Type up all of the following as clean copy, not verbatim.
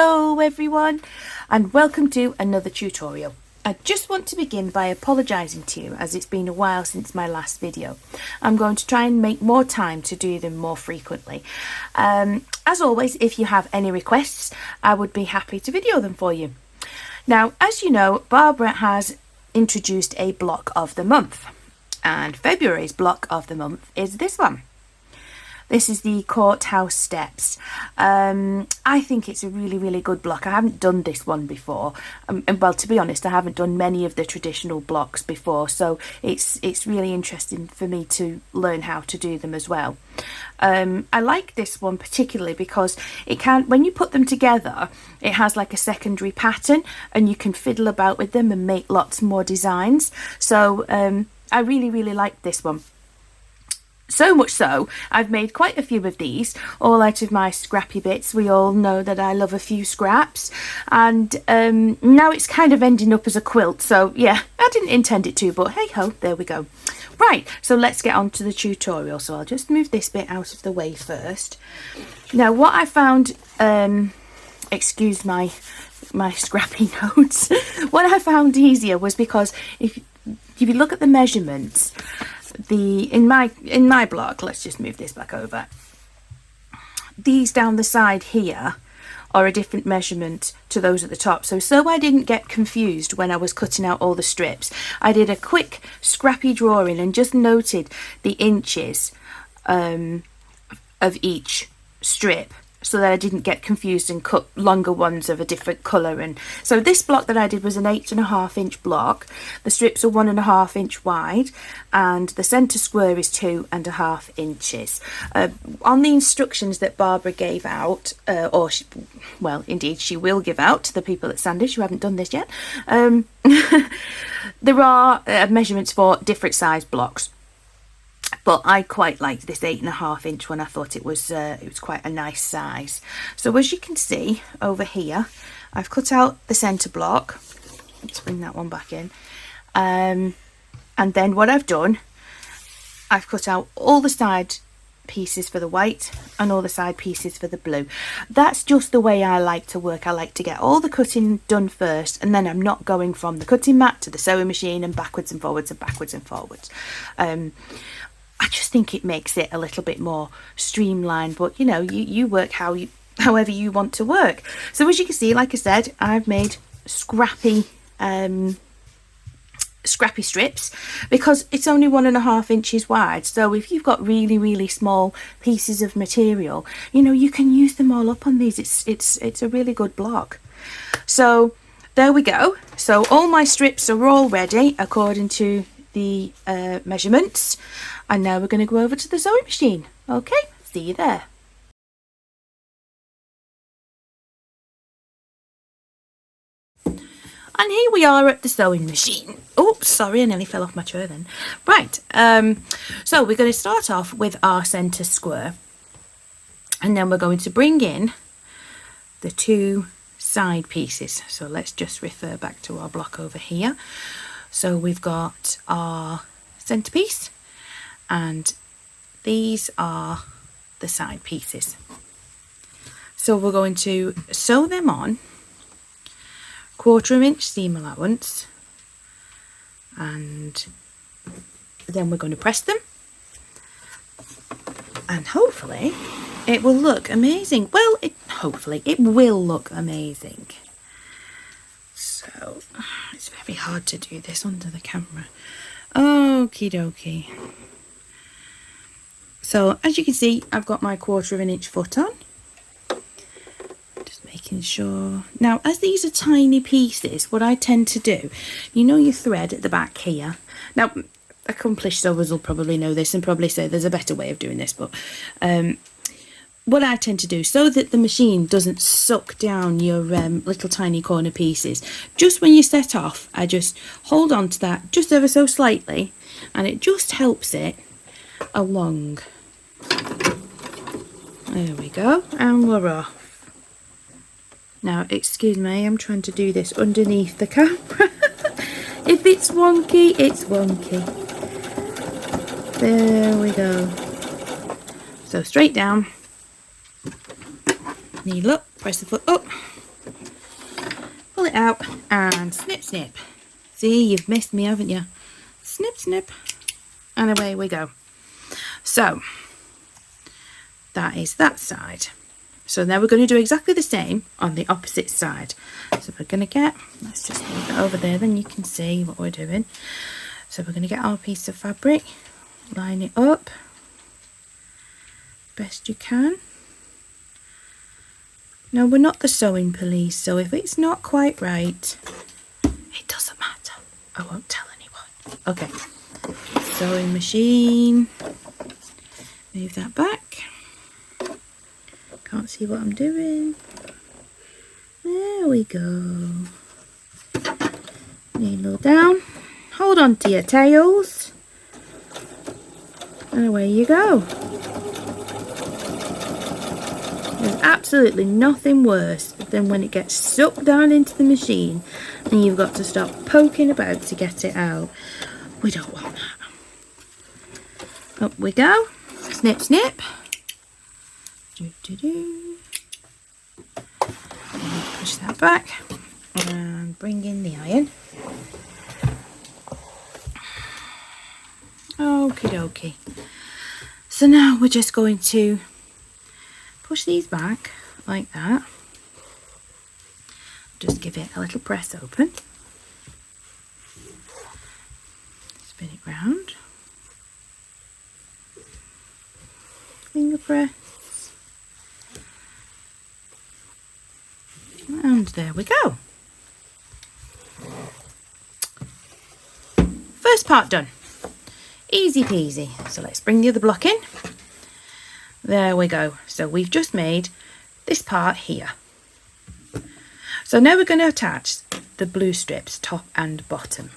Hello everyone and welcome to another tutorial. I just want to begin by apologising to you as it's been a while since my last video. I'm going to try and make more time to do them more frequently. As always, if you have any requests, I would be happy to video them for you. Now, as you know, Barbara has introduced a block of the month, and February's block of the month is this one. This is the Courthouse steps. I think it's a really good block. I haven't done this one before. And well, to be honest, I haven't done many of the traditional blocks before, so it's really interesting for me to learn how to do them as well. I like this one particularly because it can, when you put them together, it has like a secondary pattern and you can fiddle about with them and make lots more designs. So I really like this one. So much so, I've made quite a few of these, all out of my scrappy bits. We all know that I love a few scraps, and now it's kind of ending up as a quilt. So yeah, I didn't intend it to, but hey ho, there we go. Right, so let's get on to the tutorial. So I'll just move this bit out of the way first. Now what I found, excuse my scrappy notes, what I found easier was because if you look at the measurements, in my block, let's just move this back over, these down the side here are a different measurement to those at the top, so I didn't get confused when I was cutting out all the strips. I did a quick scrappy drawing and just noted the inches of each strip, so that I didn't get confused and cut longer ones of a different colour. And so this block that I did was an 8.5 inch block. The strips are 1.5 inch wide and the centre square is 2.5 inches. On the instructions that Barbara gave out, well indeed she will give out to the people at Sanders who haven't done this yet, there are measurements for different size blocks. But I quite liked this 8.5 inch one. I thought it was quite a nice size. So as you can see over here, I've cut out the centre block. Let's bring that one back in. And then what I've done, I've cut out all the side pieces for the white and all the side pieces for the blue. That's just the way I like to work. I like to get all the cutting done first, and then I'm not going from the cutting mat to the sewing machine and backwards and forwards and backwards and forwards. I just think it makes it a little bit more streamlined, but you know, you work however you want to work. So as you can see, like I said, I've made scrappy strips because it's only 1.5 inches wide. So if you've got really small pieces of material, you know, you can use them all up on these. It's a really good block. So there we go. So all my strips are all ready according to the measurements, and now we're going to go over to the sewing machine. Okay, see you there. And here we are at the sewing machine. Oh, sorry, I nearly fell off my chair then. Right, so we're going to start off with our centre square, and then we're going to bring in the two side pieces. So let's just refer back to our block over here. So we've got our centerpiece and these are the side pieces. So we're going to sew them on 1/4 inch seam allowance, and then we're going to press them, and hopefully it will look amazing. Well, hopefully it will look amazing. So it's very hard to do this under the camera. Okie dokie. So as you can see, I've got my 1/4 inch foot on. Just making sure. Now, as these are tiny pieces, what I tend to do, you know your thread at the back here. Now, accomplished sewers will probably know this and probably say there's a better way of doing this, but what I tend to do, so that the machine doesn't suck down your little tiny corner pieces, just when you set off, I just hold on to that just ever so slightly, and it just helps it along. There we go, and we're off. Now, excuse me, I'm trying to do this underneath the camera. If it's wonky, it's wonky. There we go. So straight down, needle up, press the foot up, it out and snip, snip. See, you've missed me, haven't you? Snip, snip. And away we go. So, that is that side. So now we're going to do exactly the same on the opposite side. So we're going to get, let's just move it over there, then you can see what we're doing. So we're going to get our piece of fabric, line it up best you can. Now we're not the sewing police, so if it's not quite right, it doesn't matter. I won't tell anyone. Okay, sewing machine, move that back. Can't see what I'm doing. There we go. Needle down. Hold on to your tails. And away you go. There's absolutely nothing worse than when it gets sucked down into the machine and you've got to stop poking about to get it out. We don't want that. Up we go. Snip, snip. Do, do, do. And push that back and bring in the iron. Okie dokie. So now we're just going to push these back like that. Just give it a little press open. Spin it round. Finger press. And there we go. First part done. Easy peasy. So let's bring the other block in. There we go. So we've just made this part here. So now we're going to attach the blue strips top and bottom.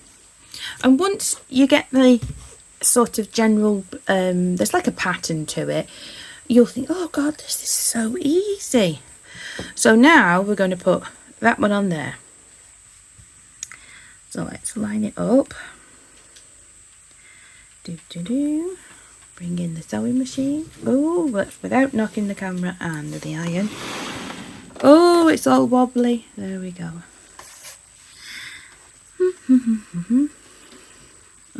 And once you get the sort of general, there's like a pattern to it, you'll think, oh God, this is so easy. So now we're going to put that one on there. So let's line it up. Do, do, do. Bring in the sewing machine. Oh, but without knocking the camera and the iron. Oh, it's all wobbly. There we go.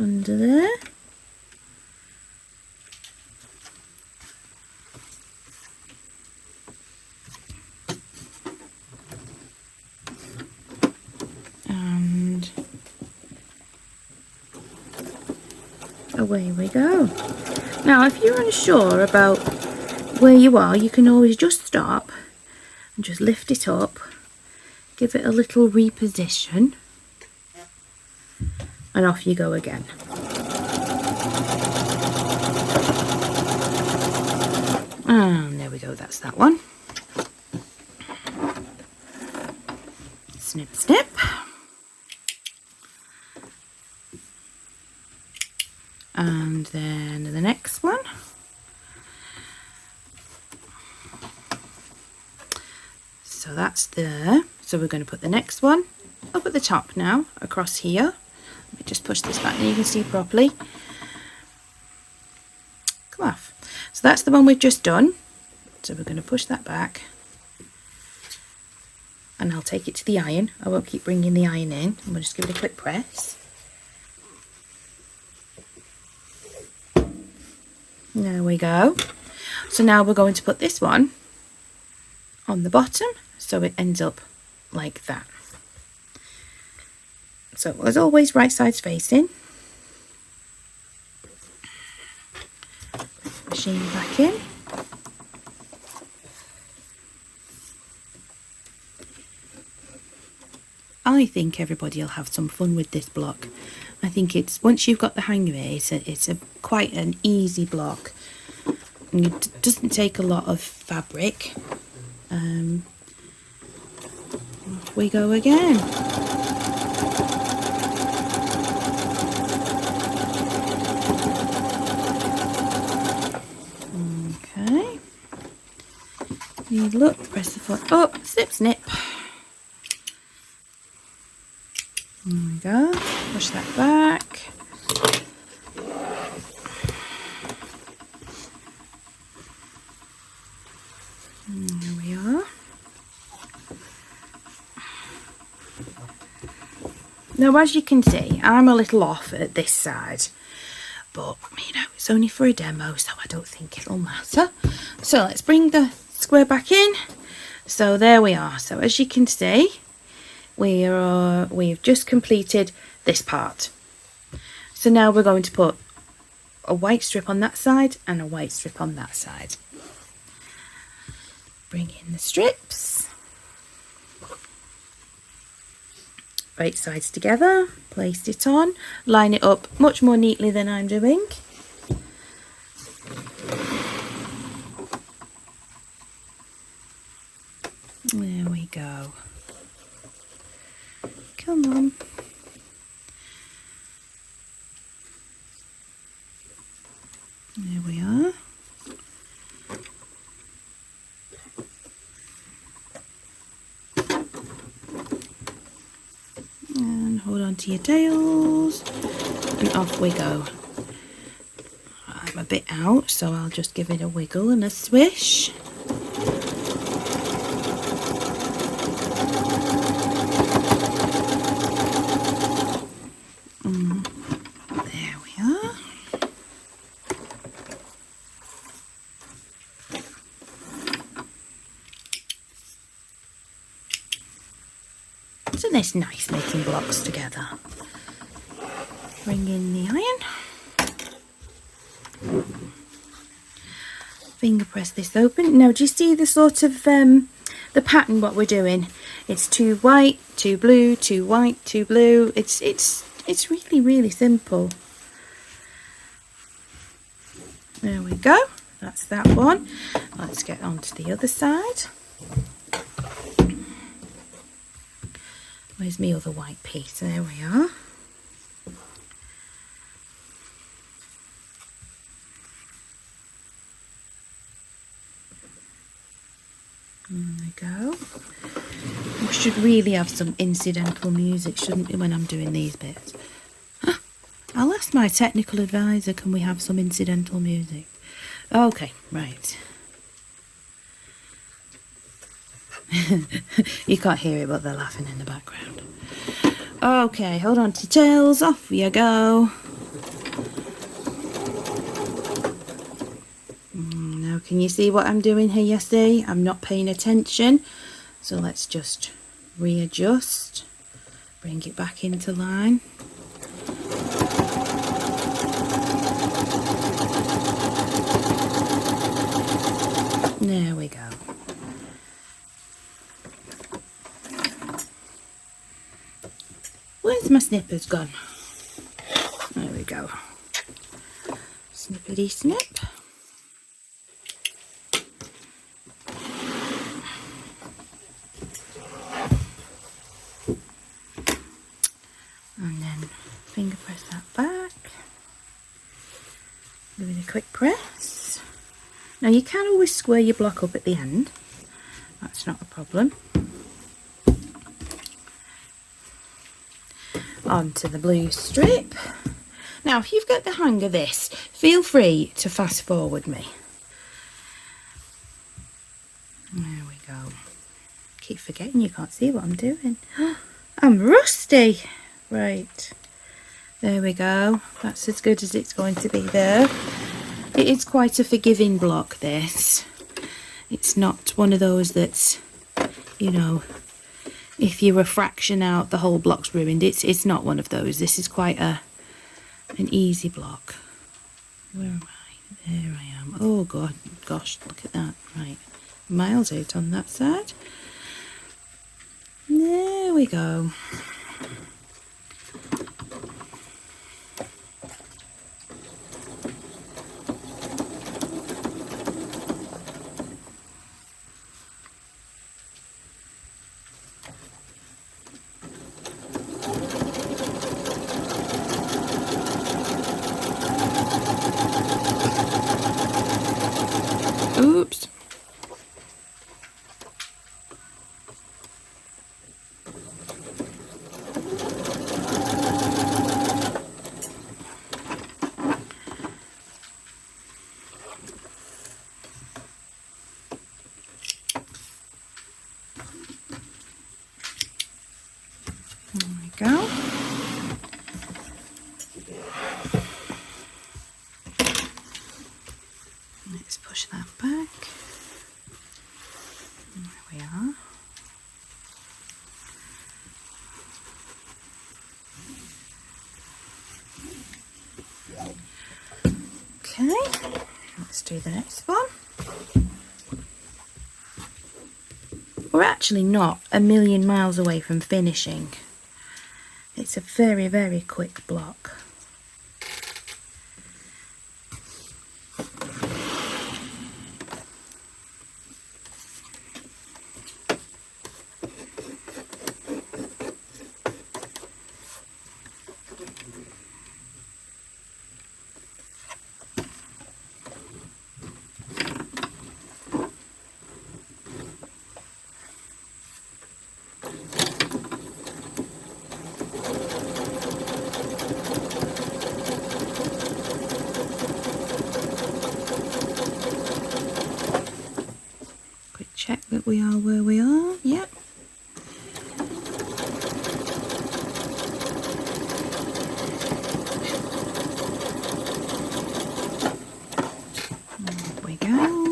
Under there. And away we go. Now, if you're unsure about where you are, you can always just stop and just lift it up, give it a little reposition, and off you go again. And there we go, that's that one. Snip, snip. And then the next one. So that's there. So we're going to put the next one up at the top now, across here. Let me just push this back and you can see properly. Come off. So that's the one we've just done. So we're going to push that back. And I'll take it to the iron. I won't keep bringing the iron in. I'm going to just give it a quick press. There we go. So now we're going to put this one on the bottom so it ends up like that. So as always, right sides facing. Machine back in. I think everybody will have some fun with this block. I think it's, once you've got the hang of it, it's quite an easy block. And it doesn't take a lot of fabric. Off we go again. Okay. Look, press the foot up, snip, snip. There we go. Push that back. And there we are. Now, as you can see, I'm a little off at this side, but you know, it's only for a demo, so I don't think it'll matter. So let's bring the square back in. So there we are. So as you can see, we've just completed this part. So now we're going to put a white strip on that side and a white strip on that side. Bring in the strips, both sides together, place it on, line it up much more neatly than I'm doing. There we go. Come on. There we are. And hold on to your tails and off we go. I'm a bit out, so I'll just give it a wiggle and a swish. There we are. Isn't this nice making blocks together? Bring in the iron. Finger press this open. Now, do you see the sort of the pattern what we're doing? It's 2 white, 2 blue, 2 white, 2 blue. It's really, really simple. There we go. That's that one. Let's get on to the other side. Where's my other white piece? There we are. There we go. We should really have some incidental music, shouldn't we, when I'm doing these bits? I'll ask my technical advisor, can we have some incidental music? Okay, right. You can't hear it, but they're laughing in the background. Okay, hold on to your tails, off you go. Now, can you see what I'm doing here? You see, I'm not paying attention. So let's just readjust, bring it back into line. There we go. Where's my snippers gone? There we go. Snippety snip. And then finger press that back. Doing a quick press. Now you can always square your block up at the end. That's not a problem. Onto the blue strip. Now, if you've got the hang of this, feel free to fast forward me. There we go. Keep forgetting you can't see what I'm doing. I'm rusty. Right. There we go. That's as good as it's going to be there. It is quite a forgiving block, this. It's not one of those that's, you know, if you're a fraction out, the whole block's ruined. It's not one of those. This is quite an easy block. Where am I? There I am. Oh God, gosh, look at that. Right, miles out on that side. There we go. Oops. There we go. Just push that back. There we are. Okay, let's do the next one. We're actually not a million miles away from finishing. It's a very, very quick block. Check that we are where we are. Yep. There we go.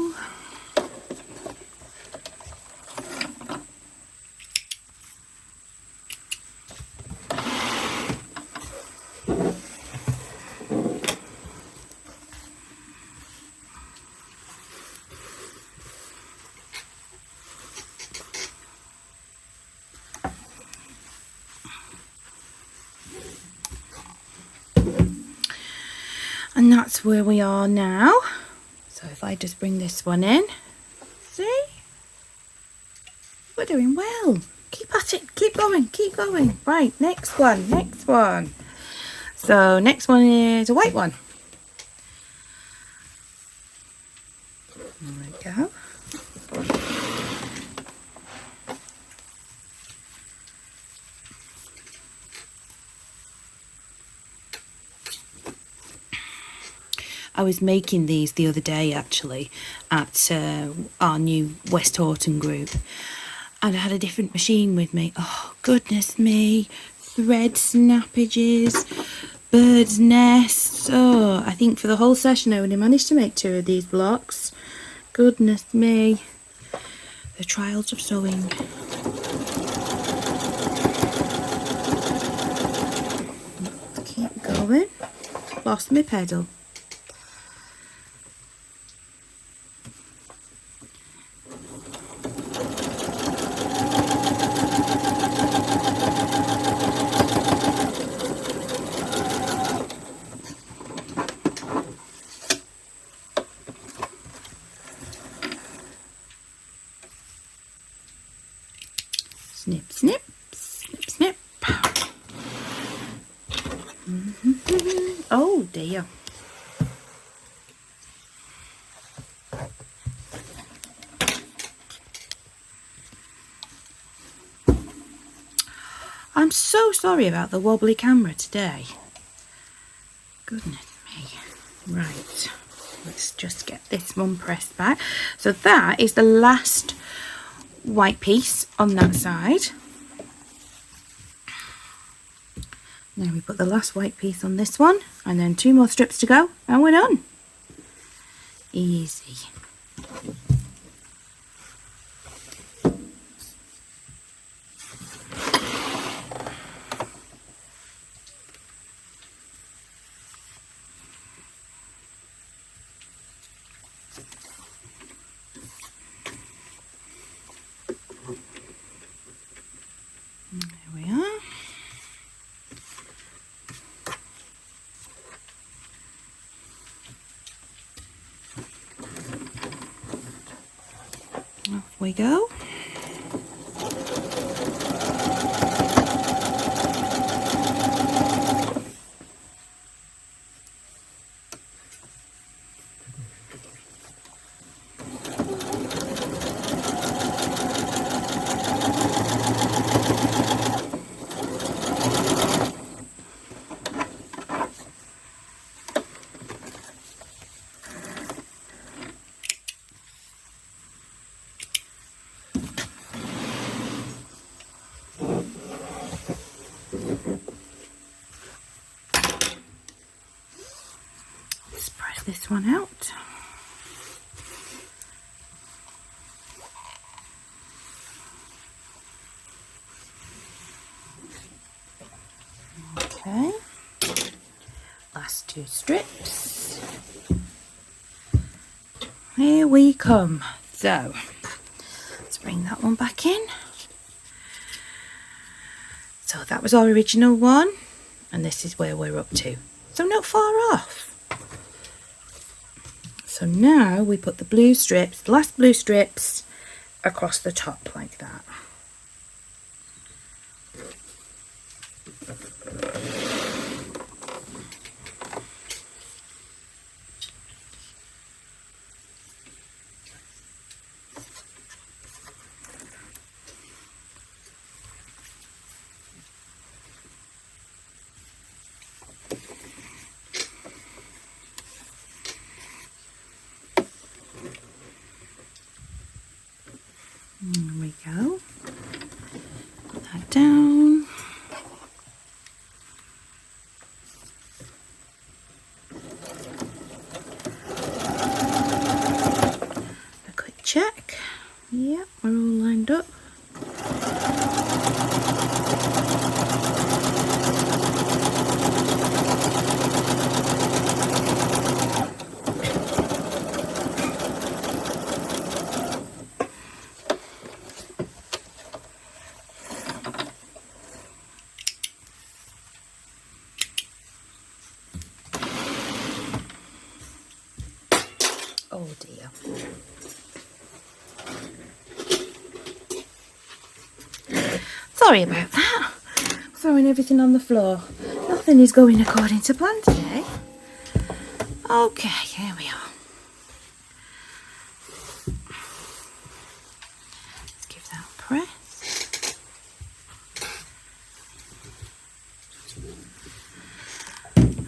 And that's where we are now. So if I just bring this one in, see? We're doing well. Keep at it, keep going, keep going. Right, next one, next one. So next one is a white one. There we go. I was making these the other day actually at our new West Horton group, and I had a different machine with me. Oh goodness me, thread snappages, bird's nests. Oh, I think for the whole session I only managed to make 2 of these blocks. Goodness me, the trials of sewing. Let's keep going. Lost my pedal. Snip, snip, snip, snip. Oh dear. I'm so sorry about the wobbly camera today. Goodness me. Right, let's just get this one pressed back. So that is the last white piece on that side. Now we put the last white piece on this one, and then 2 more strips to go, and we're done. Easy. There we are. Off we go. This one out. 2 strips. Here we come. So let's bring that one back in. So that was our original one, and this is where we're up to. So not far off. So now we put the blue strips, the last blue strips, across the top like that. There we go. Put that down. A quick check. Yep, we're all lined up. Oh dear. Sorry about that. Throwing everything on the floor. Nothing is going according to plan today. Okay, here we are. Let's give that a press.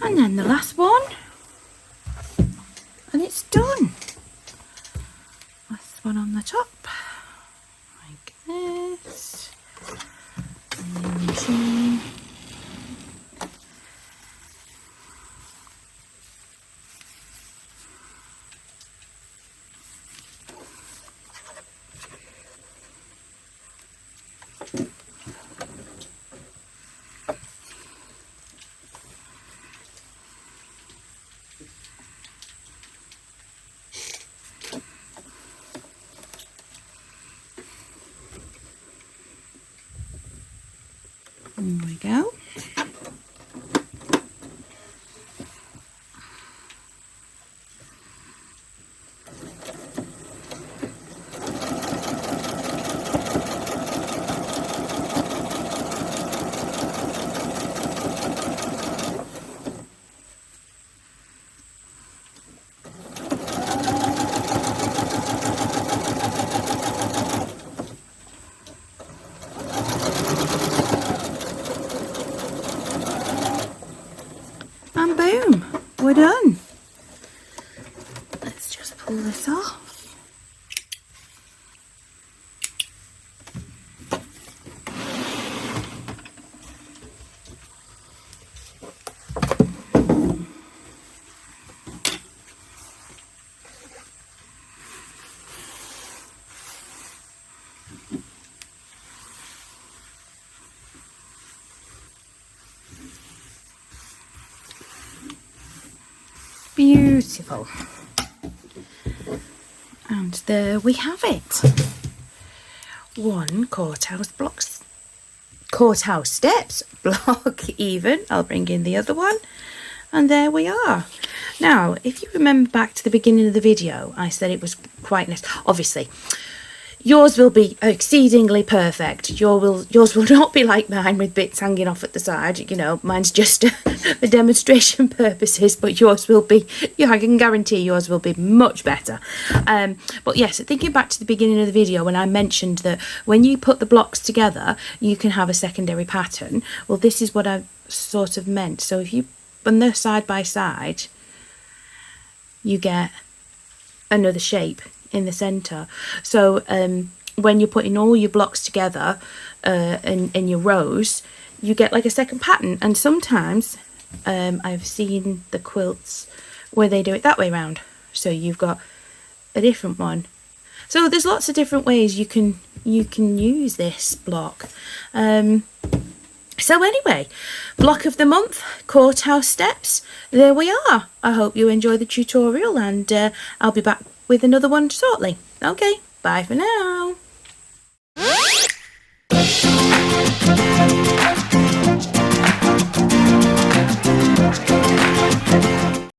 And then the last one. And it's done. Last one on the top, like this. And then machine. There we go. And boom, we're done. Let's just pull this off. Beautiful. And there we have it. One courthouse steps block even. I'll bring in the other one. And there we are. Now, if you remember back to the beginning of the video, I said it was quite nice. Obviously, yours will be exceedingly perfect. Yours will not be like mine with bits hanging off at the side. You know, mine's just for demonstration purposes, but yours will be, yeah, I can guarantee yours will be much better. But yes, thinking back to the beginning of the video when I mentioned that when you put the blocks together, you can have a secondary pattern. Well, this is what I sort of meant. So if you put them side by side, you get another shape in the center. So when you're putting all your blocks together in your rows, you get like a second pattern. And sometimes I've seen the quilts where they do it that way round, so you've got a different one. So there's lots of different ways you can use this block. So anyway, block of the month, Courthouse steps, there we are. I hope you enjoy the tutorial, and I'll be back with another one shortly. Okay, bye for now.